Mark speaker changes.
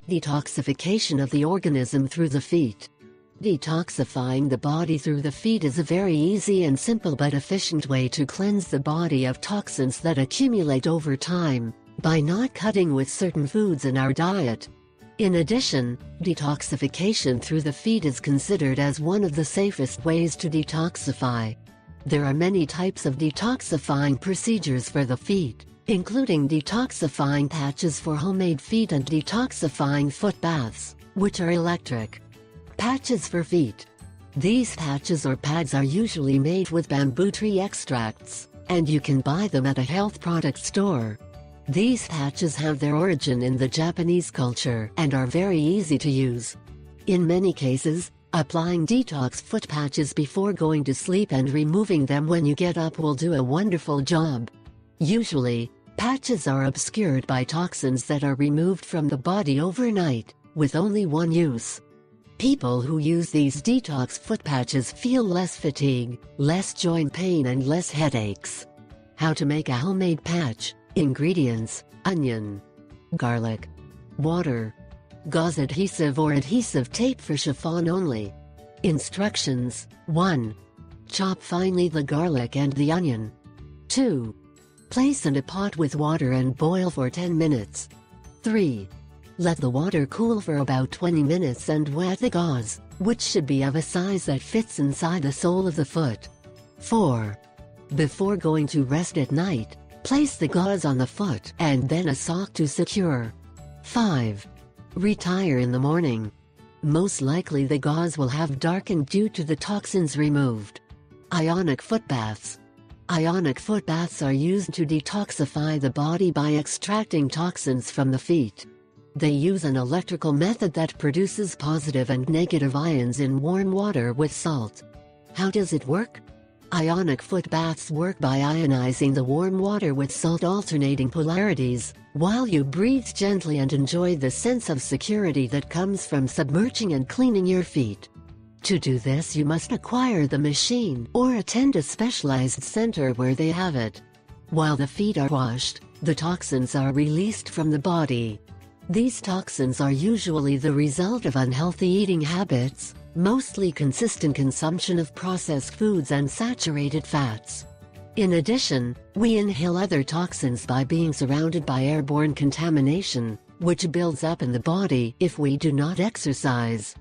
Speaker 1: Detoxification of the organism through the feet. Detoxifying the body through the feet is a very easy and simple but efficient way to cleanse the body of toxins that accumulate over time, by not cutting with certain foods in our diet. In addition, detoxification through the feet is considered as one of the safest ways to detoxify. There are many types of detoxifying procedures for the feet, including detoxifying patches for homemade feet and detoxifying foot baths, which are electric. Patches for feet. These patches or pads are usually made with bamboo tree extracts, and you can buy them at a health product store. These patches have their origin in the Japanese culture and are very easy to use. In many cases, applying detox foot patches before going to sleep and removing them when you get up will do a wonderful job. Usually, patches are obscured by toxins that are removed from the body overnight, with only one use. People who use these detox foot patches feel less fatigue, less joint pain and less headaches. How to make a homemade patch. Ingredients: onion, garlic, water, gauze adhesive or adhesive tape for chiffon only. Instructions: 1. Chop finely the garlic and the onion. 2. Place in a pot with water and boil for 10 minutes. 3. Let the water cool for about 20 minutes and wet the gauze, which should be of a size that fits inside the sole of the foot. 4. Before going to rest at night, place the gauze on the foot and then a sock to secure. 5. Retire in the morning. Most likely the gauze will have darkened due to the toxins removed. Ionic foot baths. Ionic foot baths are used to detoxify the body by extracting toxins from the feet. They use an electrical method that produces positive and negative ions in warm water with salt. How does it work? Ionic foot baths work by ionizing the warm water with salt alternating polarities, while you breathe gently and enjoy the sense of security that comes from submerging and cleaning your feet. To do this, you must acquire the machine or attend a specialized center where they have it. While the feet are washed, the toxins are released from the body. These toxins are usually the result of unhealthy eating habits, mostly consistent consumption of processed foods and saturated fats. In addition, we inhale other toxins by being surrounded by airborne contamination, which builds up in the body if we do not exercise.